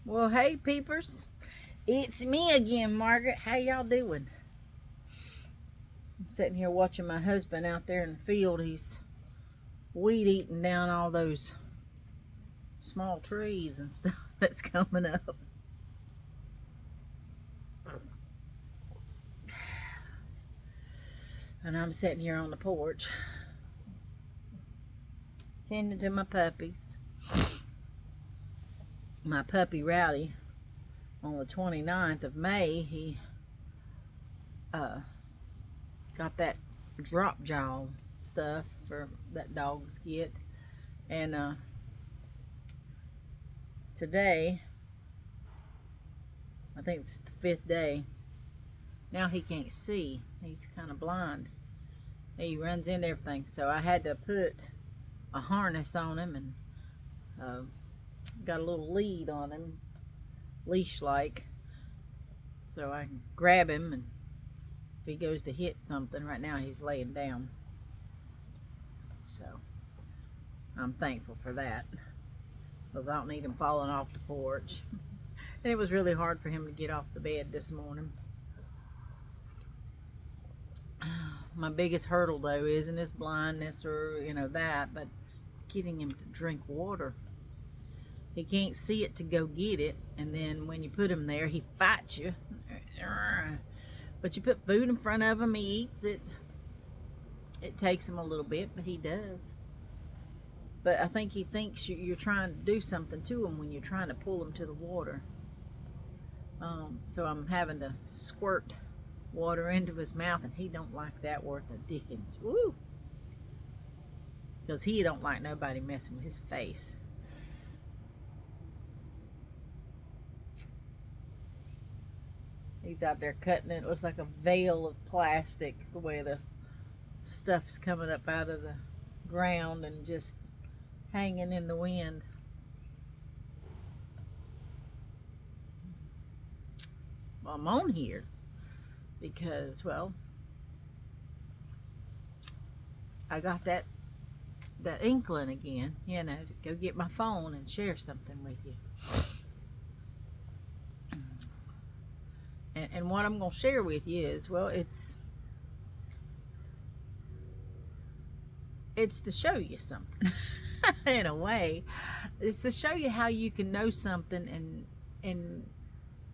Well, hey, peepers. It's me again, Margaret. How y'all doing? I'm sitting here watching my husband out there in the field. He's weed eating down all those small trees and stuff that's coming up. And I'm sitting here on the porch tending to my puppies. My puppy Rowdy, on the 29th of May, he got that drop jaw stuff for that dogs get. And today, I think it's the 5th day. Now he can't see. He's kind of blind. He runs into everything. So I had to put a harness on him and got a little lead on him, leash-like, so I can grab him, and if he goes to hit something, right now he's laying down. So I'm thankful for that, because I don't need him falling off the porch. And it was really hard for him to get off the bed this morning. My biggest hurdle, though, isn't his blindness or that, but it's getting him to drink water. He can't see it to go get it, and then when you put him there, he fights you. But you put food in front of him, he eats it. It takes him a little bit, but he does. But I think he thinks you're trying to do something to him when you're trying to pull him to the water. So I'm having to squirt water into his mouth, and he don't like that worth a dickens. Woo! Because he don't like nobody messing with his face. He's out there cutting it. It looks like a veil of plastic, the way the stuff's coming up out of the ground and just hanging in the wind. Well, I'm on here because, well, I got that inkling again, to go get my phone and share something with you. And what I'm going to share with you is, well, it's to show you something. In a way, it's to show you how you can know something and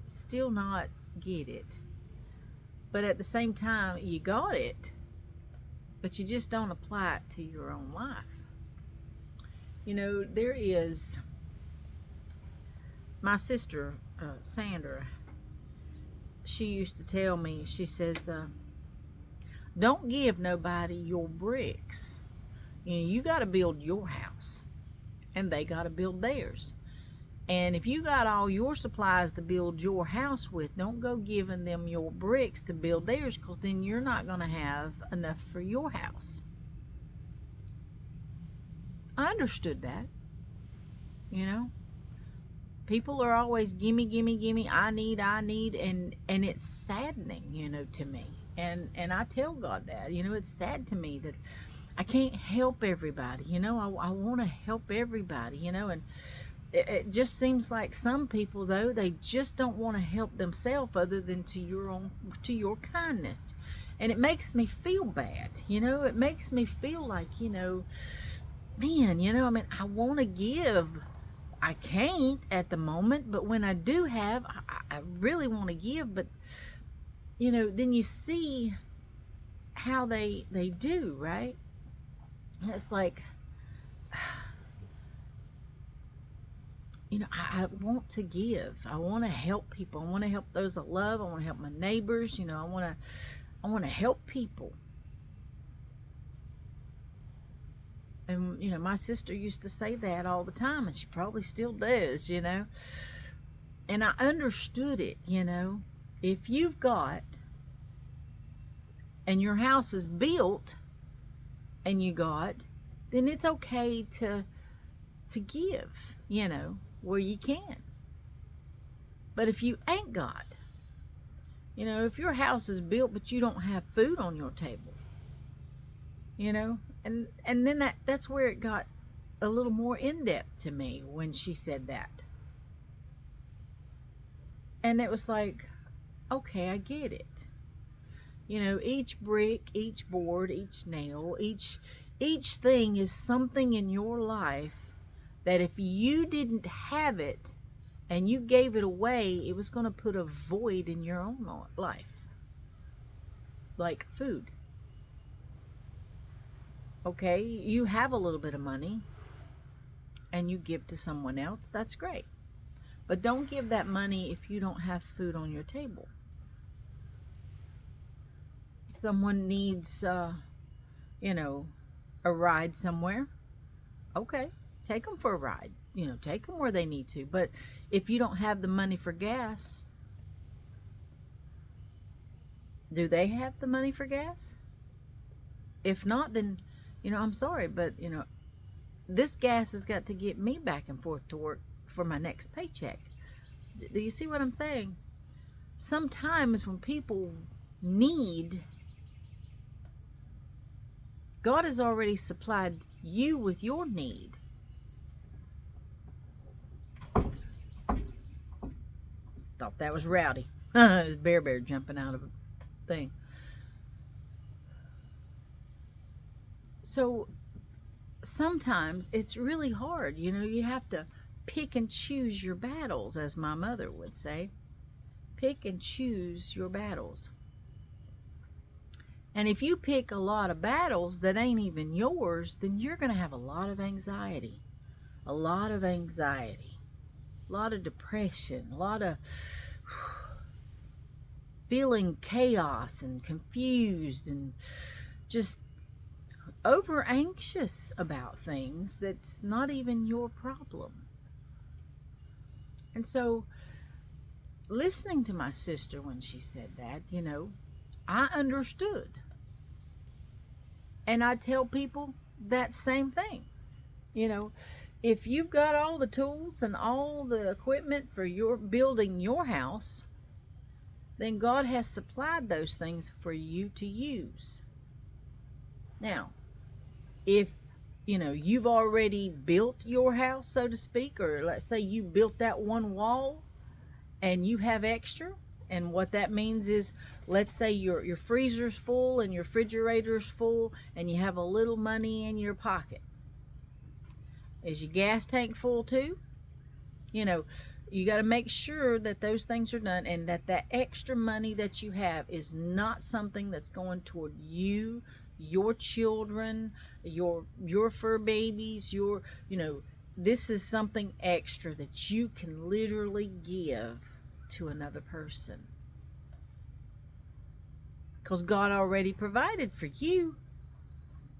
still not get it, but at the same time you got it, but you just don't apply it to your own life. There is my sister, Sandra. She used to tell me, she says, don't give nobody your bricks. You got to build your house, and they got to build theirs. And if you got all your supplies to build your house with, don't go giving them your bricks to build theirs, because then you're not going to have enough for your house. I understood that. People are always gimme, gimme, gimme, I need, and it's saddening, to me. And I tell God that, it's sad to me that I can't help everybody. I want to help everybody, and it just seems like some people, though, they just don't want to help themselves other than to your kindness. And it makes me feel bad. It makes me feel like, man, I want to give. I can't at the moment, but when I do have, I really want to give. But then you see how they do, right? It's like, I want to give. I want to help people. I want to help those I love. I want to help my neighbors. I want to help people. And, my sister used to say that all the time, and she probably still does, And I understood it, If you've got, and your house is built, and you got, then it's okay to give, where you can. But if you ain't got, if your house is built, but you don't have food on your table, and then that's where it got a little more in-depth to me when she said that. And it was like, okay, I get it. You know, each brick, each board, each nail, each thing is something in your life that if you didn't have it and you gave it away, it was going to put a void in your own life. Like food. Okay, you have a little bit of money and you give to someone else, that's great. But don't give that money if you don't have food on your table. Someone needs, you know, a ride somewhere. Okay, take them for a ride. You know, take them where they need to. But if you don't have the money for gas, do they have the money for gas? If not, then, you know, I'm sorry, but, you know, this gas has got to get me back and forth to work for my next paycheck. Do you see what I'm saying? Sometimes when people need, God has already supplied you with your need. Thought that was rowdy. It was Bear jumping out of a thing. So sometimes it's really hard. You know, you have to pick and choose your battles, as my mother would say. Pick and choose your battles. And if you pick a lot of battles that ain't even yours, then you're going to have a lot of anxiety. A lot of anxiety. A lot of depression. A lot of feeling chaos and confused and just over anxious about things that's not even your problem. And so, listening to my sister when she said that, you know, I understood. And I tell people that same thing. You know, if you've got all the tools and all the equipment for your building your house, then God has supplied those things for you to use. Now, if, you know, you've already built your house, so to speak, or let's say you built that one wall and you have extra, and what that means is, let's say your freezer's full and your refrigerator's full and you have a little money in your pocket. Is your gas tank full too? You know, you got to make sure that those things are done, and that extra money that you have is not something that's going toward you, your children, your fur babies, you know, this is something extra that you can literally give to another person. Because God already provided for you.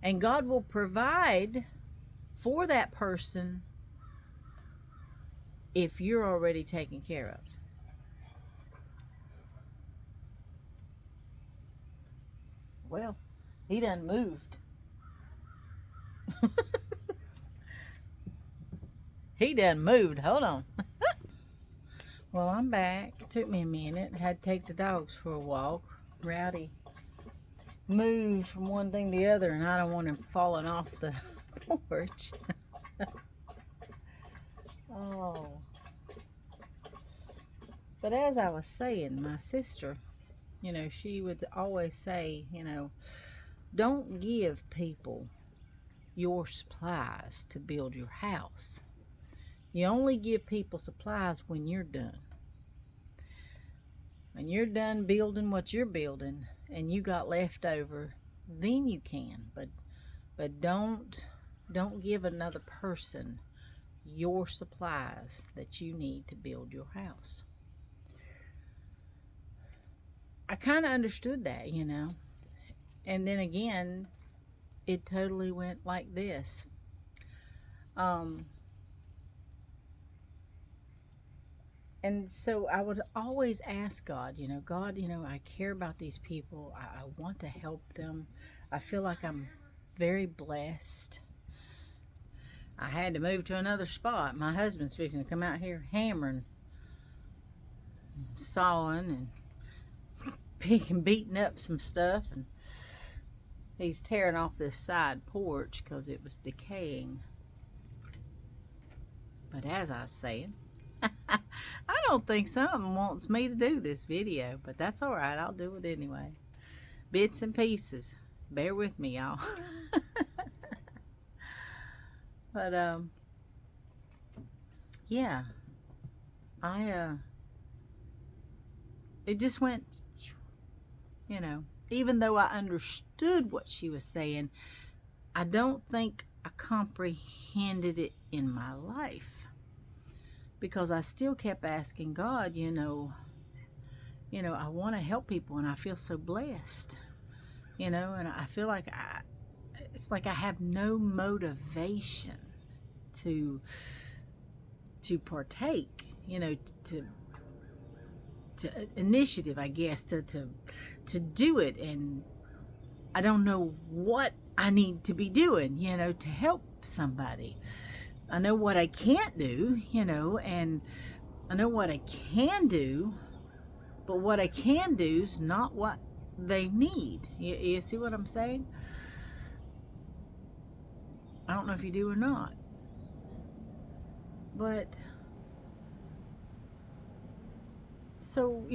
And God will provide for that person if you're already taken care of. Well, he done moved. He done moved. Hold on. Well, I'm back. It took me a minute. Had to take the dogs for a walk. Rowdy moved from one thing to the other, and I don't want him falling off the porch. Oh. But as I was saying, my sister, you know, she would always say, you know, don't give people your supplies to build your house. You only give people supplies when you're done. When you're done building what you're building and you got left over, then you can. But don't give another person your supplies that you need to build your house. I kind of understood that, you know. And then again, it totally went like this. And so I would always ask God, you know, God, you know, I care about these people. I want to help them. I feel like I'm very blessed. I had to move to another spot. My husband's fixing to come out here hammering, sawing, and picking, beating up some stuff. And he's tearing off this side porch because it was decaying. But as I was saying, I don't think something wants me to do this video, but that's all right. I'll do it anyway. Bits and pieces. Bear with me, y'all. But yeah, it just went, you know, even though I understood what she was saying, I don't think I comprehended it in my life, because I still kept asking God, I want to help people, and I feel so blessed, and I feel like it's like I have no motivation to partake, to initiative, I guess, to do it. And I don't know what I need to be doing, to help somebody. I know what I can't do, and I know what I can do, but what I can do is not what they need. You see what I'm saying? I don't know if you do or not. But, so,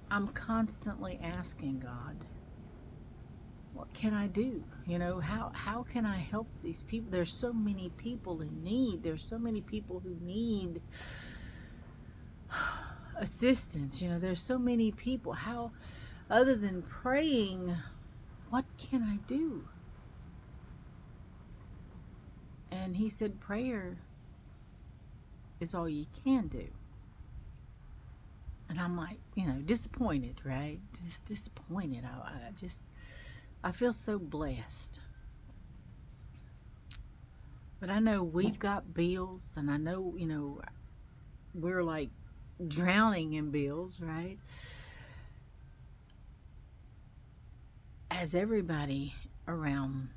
I'm constantly asking God, what can I do? How can I help these people? There's so many people in need. There's so many people who need assistance. There's so many people. How, other than praying, what can I do? And he said, prayer is all you can do. And I'm like, disappointed, right? Just disappointed. I feel so blessed. But I know we've got bills, and I know, we're like drowning in bills, right? As everybody around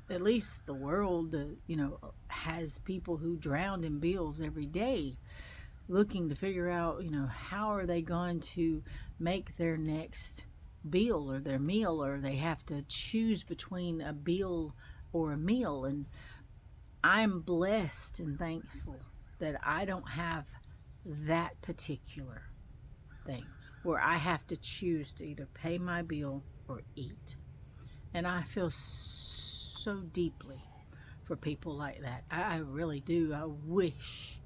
at least the world, has people who drown in bills every day, looking to figure out, how are they going to make their next bill or their meal, or they have to choose between a bill or a meal. And I'm blessed and thankful that I don't have that particular thing where I have to choose to either pay my bill or eat. And I feel so deeply for people like that. I really do. I wish,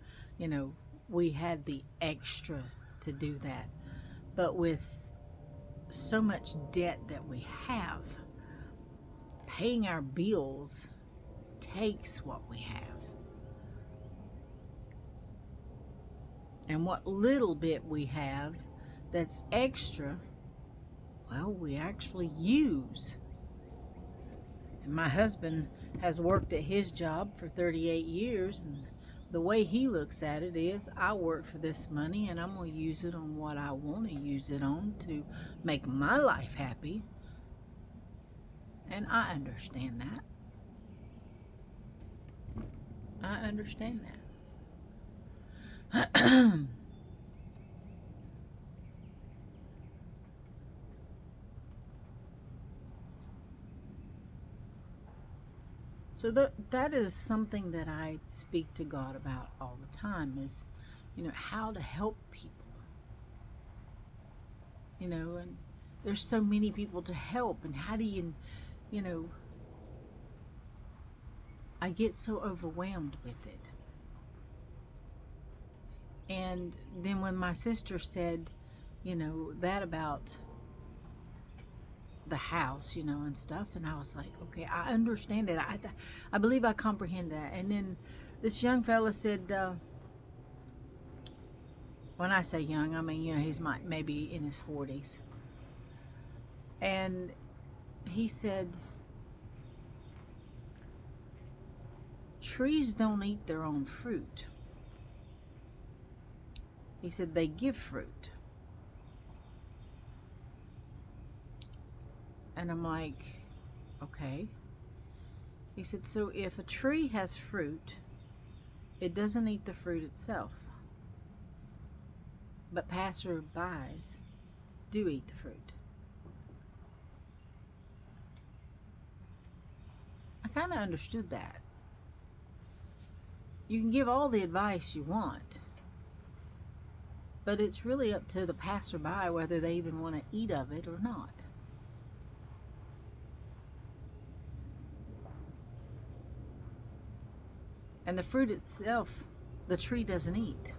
we had the extra to do that. But with so much debt that we have, paying our bills takes what we have. And what little bit we have that's extra, well, we actually use. And my husband has worked at his job for 38 years, and the way he looks at it is, I work for this money and I'm going to use it on what I want to use it on to make my life happy. And I understand that. I understand that. So that is something that I speak to God about all the time, is, how to help people. And there's so many people to help, and how do you, I get so overwhelmed with it. And then when my sister said, that about the house, and stuff, and I was like, okay, I understand it. I believe I comprehend that. And then this young fella said, when I say young, I mean, he's maybe in his 40s. And he said, trees don't eat their own fruit. He said they give fruit. And I'm like, okay. He said, so if a tree has fruit, it doesn't eat the fruit itself. But passerbys do eat the fruit. I kind of understood that. You can give all the advice you want, but it's really up to the passerby whether they even want to eat of it or not. And the fruit itself, the tree doesn't eat.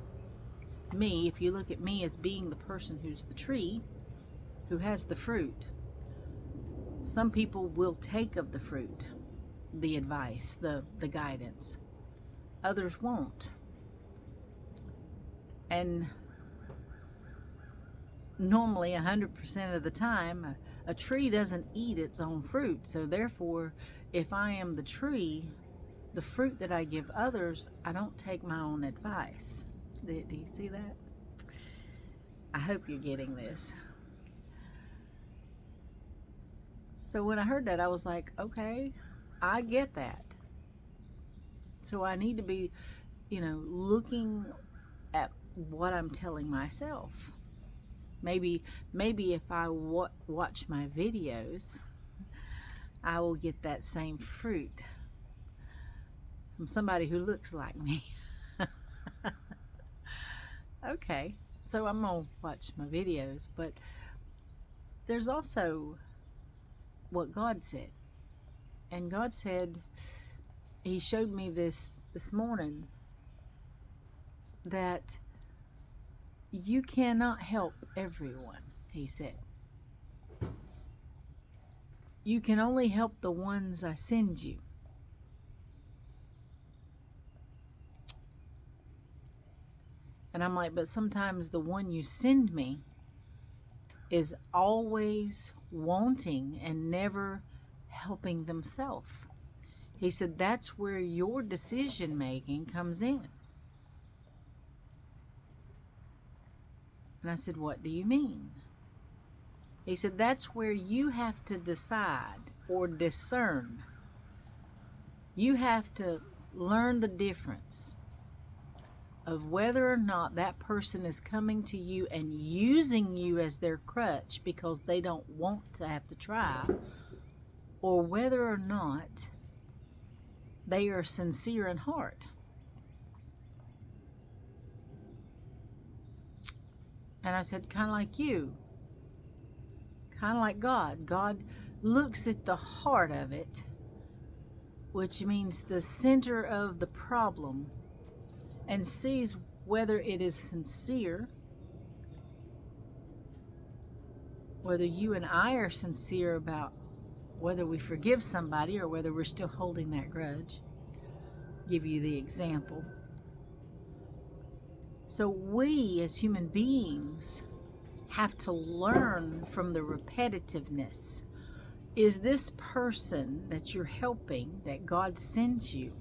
Me, if you look at me as being the person who's the tree, who has the fruit, some people will take of the fruit, the advice, the guidance. Others won't. And normally 100% of the time, a tree doesn't eat its own fruit. So therefore, if I am the tree, the fruit that I give others, I don't take my own advice. Do you see that? I hope you're getting this. So when I heard that, I was like, okay, I get that. So I need to be, looking at what I'm telling myself. Maybe if I watch my videos, I will get that same fruit from somebody who looks like me. Okay, so I'm gonna watch my videos, but there's also what God said. And God said, He showed me this morning, that you cannot help everyone, He said. You can only help the ones I send you. And I'm like, but sometimes the one you send me is always wanting and never helping themselves. He said, that's where your decision making comes in. And I said, what do you mean? He said, that's where you have to decide or discern. You have to learn the difference of whether or not that person is coming to you and using you as their crutch because they don't want to have to try, or whether or not they are sincere in heart. And I said, kind of like you, kind of like God. God looks at the heart of it, which means the center of the problem, and sees whether it is sincere, whether you and I are sincere about whether we forgive somebody or whether we're still holding that grudge. Give you the example. So we as human beings have to learn from the repetitiveness. Is this person that you're helping, that God sends you,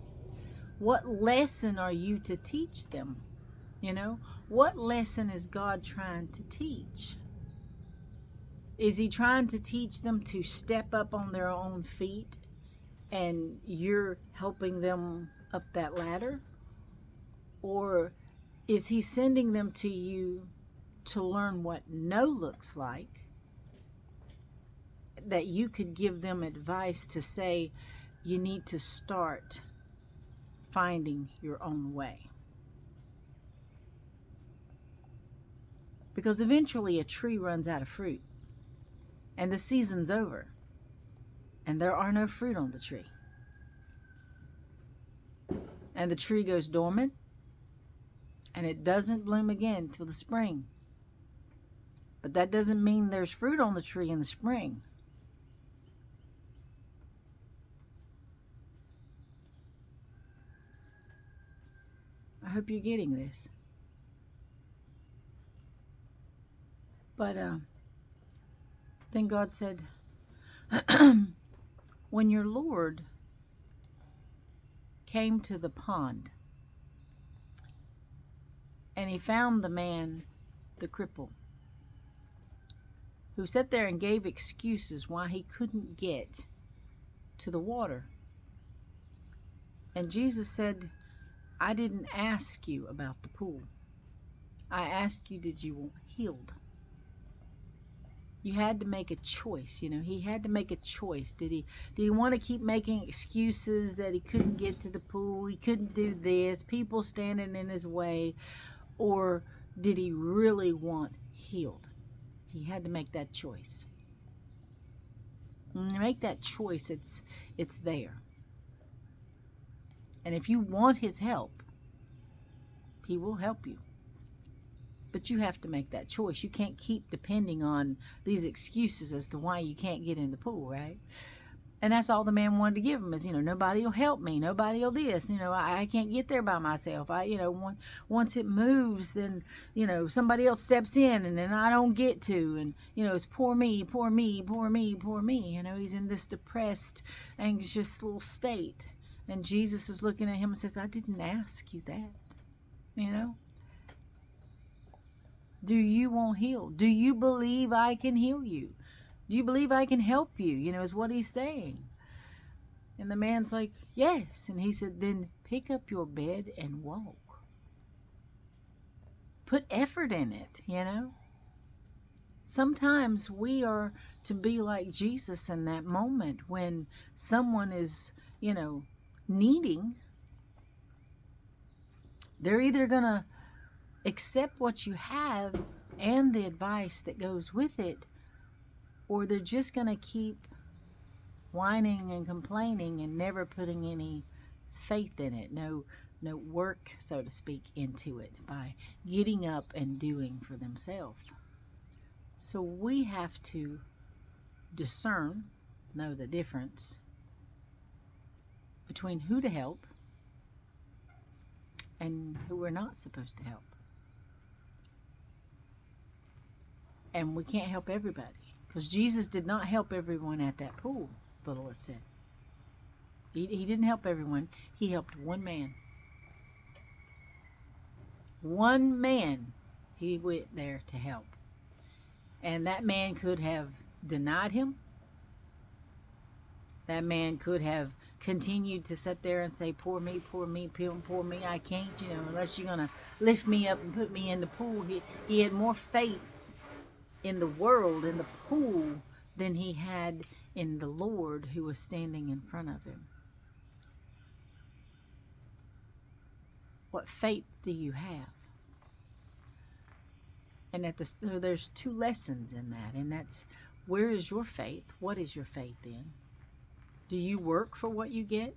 what lesson are you to teach them? What lesson is God trying to teach? Is He trying to teach them to step up on their own feet and you're helping them up that ladder? Or is He sending them to you to learn what no looks like, that you could give them advice to say, you need to start finding your own way? Because eventually a tree runs out of fruit and the season's over and there are no fruit on the tree. And the tree goes dormant and it doesn't bloom again till the spring. But that doesn't mean there's fruit on the tree in the spring. I hope you're getting this. But then God said, when your Lord came to the pond and He found the man, the cripple, who sat there and gave excuses why he couldn't get to the water. And Jesus said, I didn't ask you about the pool. I asked you, did you want healed? You had to make a choice. He had to make a choice. Did he want to keep making excuses that he couldn't get to the pool, he couldn't do this, people standing in his way? Or did he really want healed? He had to make that choice. When you make that choice, it's there. And if you want his help, he will help you. But you have to make that choice. You can't keep depending on these excuses as to why you can't get in the pool, right? And that's all the man wanted to give him is, nobody will help me. Nobody will this. I can't get there by myself. Once it moves, then, somebody else steps in and then I don't get to. And, it's poor me, poor me, poor me, poor me. He's in this depressed, anxious little state. And Jesus is looking at him and says, I didn't ask you that, Do you want healed? Do you believe I can heal you? Do you believe I can help you? Is what he's saying. And the man's like, yes. And he said, then pick up your bed and walk. Put effort in it, Sometimes we are to be like Jesus in that moment when someone is, needing. They're either going to accept what you have and the advice that goes with it, or they're just going to keep whining and complaining and never putting any faith in it, no work, so to speak, into it by getting up and doing for themselves. So we have to discern, know the difference between who to help and who we're not supposed to help. And we can't help everybody. Because Jesus did not help everyone at that pool, the Lord said. He didn't help everyone. He helped one man. One man he went there to help. And that man could have denied him. That man could have continued to sit there and say, poor me, poor me, poor me, I can't, unless you're going to lift me up and put me in the pool. He had more faith in the world, in the pool, than he had in the Lord who was standing in front of him. What faith do you have? And so there's two lessons in that, and that's, where is your faith? What is your faith in? Do you work for what you get?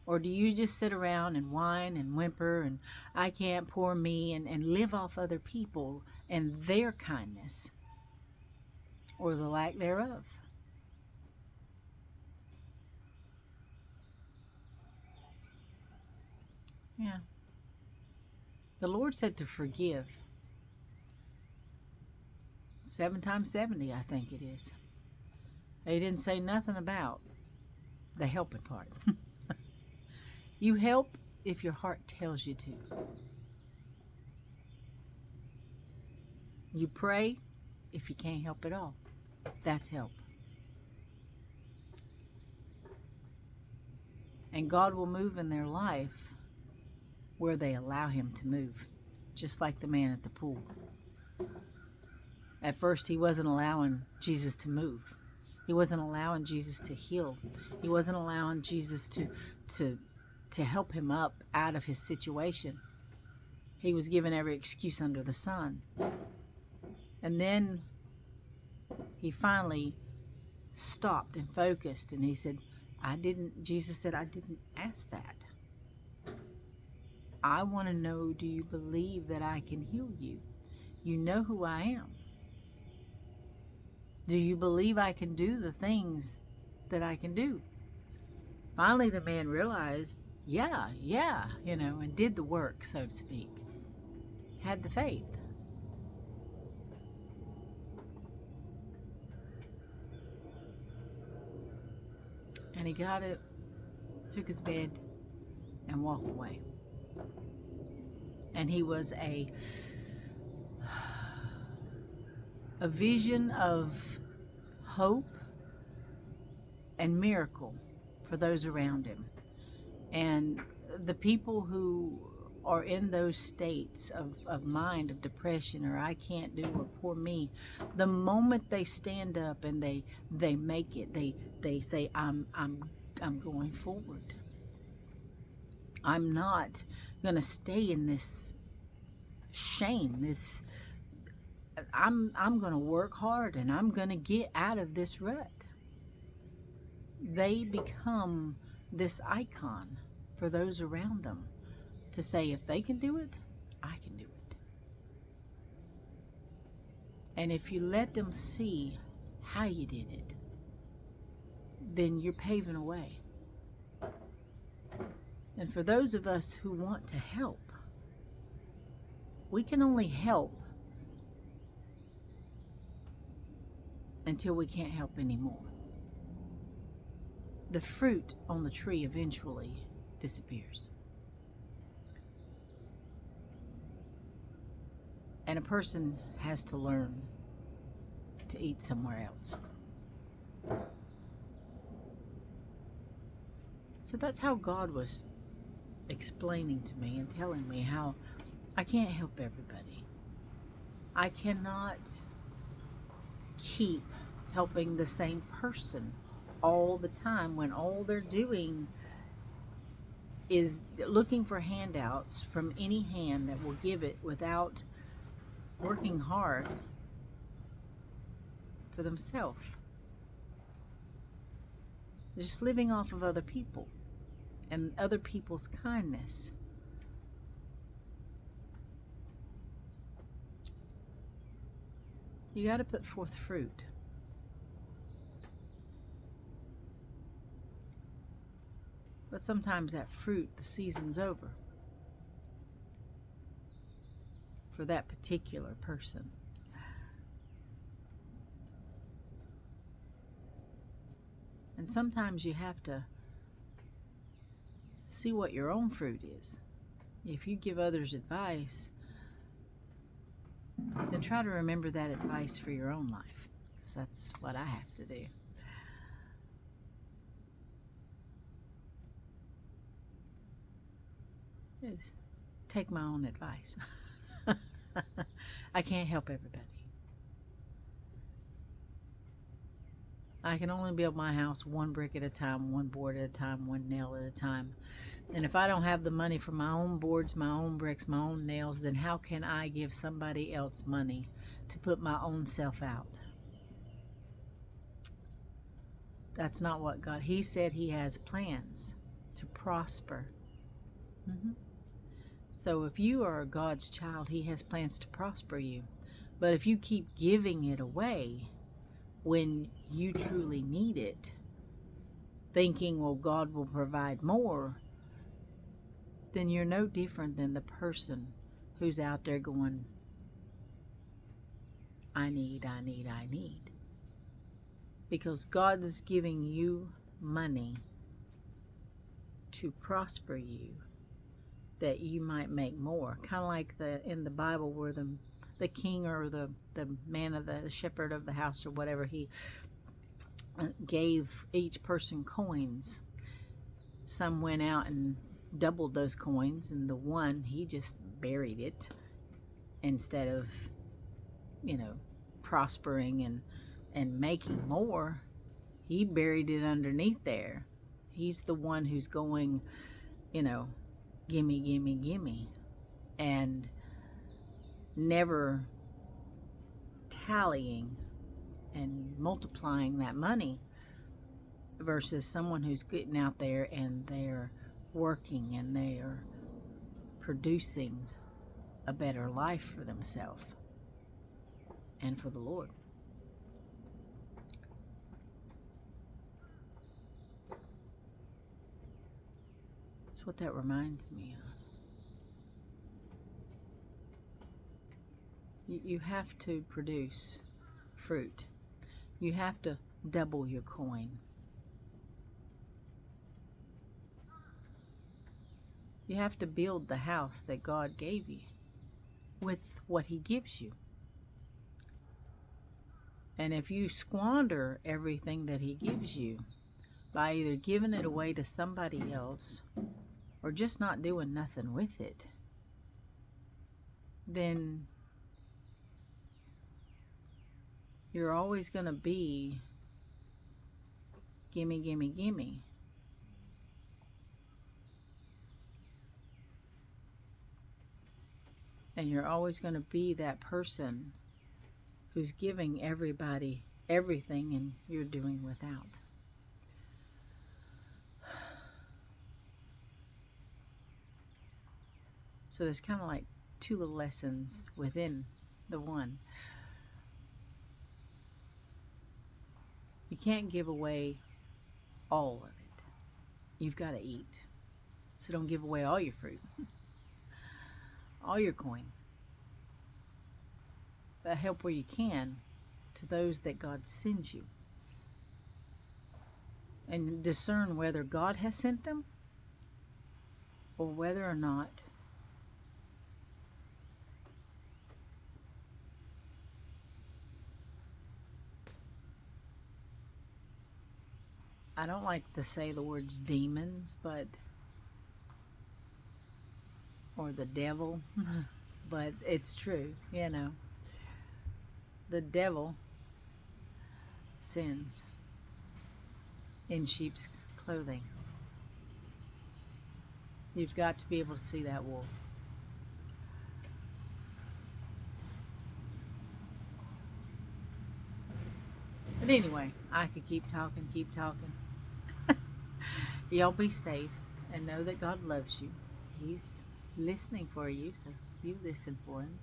Or do you just sit around and whine and whimper and I can't, poor me, and live off other people and their kindness or the lack thereof? Yeah. The Lord said to forgive. 7 times 70, I think it is. He didn't say nothing about the helping part. You help if your heart tells you to. You pray if you can't help at all. That's help. And God will move in their life where they allow him to move, just like the man at the pool. At first, he wasn't allowing Jesus to move. He wasn't allowing Jesus to heal. He wasn't allowing Jesus to help him up out of his situation. He was given every excuse under the sun. And then he finally stopped and focused, and he said, Jesus said, I didn't ask that. I want to know, do you believe that I can heal you? You know who I am. Do you believe I can do the things that I can do? Finally, the man realized, yeah, and did the work, so to speak. Had the faith. And he got it, took his bed, and walked away. And he was a vision of hope and miracle for those around him. And the people who are in those states of mind, of depression, or I can't do, or poor me, the moment they stand up and they make it, they say, I'm going forward. I'm not going to stay in this shame, this I'm going to work hard and I'm going to get out of this rut. They become this icon for those around them to say, if they can do it, I can do it. And if you let them see how you did it, then you're paving a way. And for those of us who want to help, we can only help until we can't help anymore. The fruit on the tree eventually disappears. And a person has to learn to eat somewhere else. So that's how God was explaining to me and telling me how I can't help everybody. I cannot keep helping the same person all the time when all they're doing is looking for handouts from any hand that will give it without working hard for themselves. Just living off of other people and other people's kindness. You got to put forth fruit. But sometimes that fruit, the season's over for that particular person. And sometimes you have to see what your own fruit is. If you give others advice, then try to remember that advice for your own life, because that's what I have to do. Is take my own advice. I can't help everybody. I can only build my house one brick at a time, one board at a time, one nail at a time. And if I don't have the money for my own boards, my own bricks, my own nails, then how can I give somebody else money to put my own self out? That's not what God, He said He has plans to prosper. So if you are God's child, He has plans to prosper you. But if you keep giving it away when you truly need it, thinking, well, God will provide more, then you're no different than the person who's out there going, I need, I need, I need. Because God is giving you money to prosper you, that you might make more. Kind of like in the Bible where the king or the man of the shepherd of the house or whatever, he gave each person coins. Some went out and doubled those coins, and the one, he just buried it instead of, prospering and making more. He buried it underneath there. He's the one who's going, gimme, gimme, gimme, and never tallying and multiplying that money, versus someone who's getting out there and they're working and they're producing a better life for themselves and for the Lord. That's what that reminds me of. You have to produce fruit. You have to double your coin. You have to build the house that God gave you with what He gives you. And if you squander everything that He gives you by either giving it away to somebody else or just not doing nothing with it, then you're always going to be gimme, gimme, gimme. And you're always going to be that person who's giving everybody everything and you're doing without. So there's kind of like two little lessons within the one. You can't give away all of it. You've got to eat. So don't give away all your fruit, all your coin. But help where you can to those that God sends you. And discern whether God has sent them or whether or not I don't like to say the words demons, but or the devil, but it's true, you know. The devil sins in sheep's clothing. You've got to be able to see that wolf. But anyway, I could keep talking. Y'all be safe and know that God loves you. He's listening for you, so you listen for him.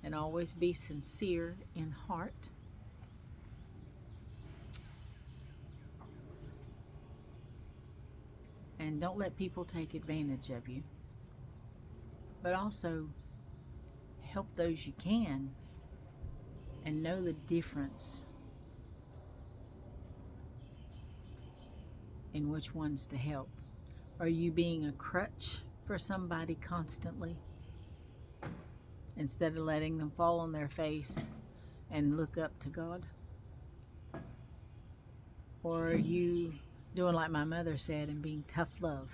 And always be sincere in heart. And don't let people take advantage of you. But also help those you can and know the difference in which ones to help. Are you being a crutch for somebody constantly instead of letting them fall on their face and look up to God? Or are you doing like my mother said and being tough love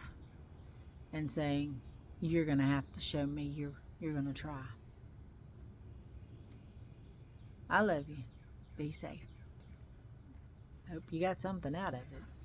and saying, you're going to have to show me, you're going to try. I love you. Be safe. Hope you got something out of it.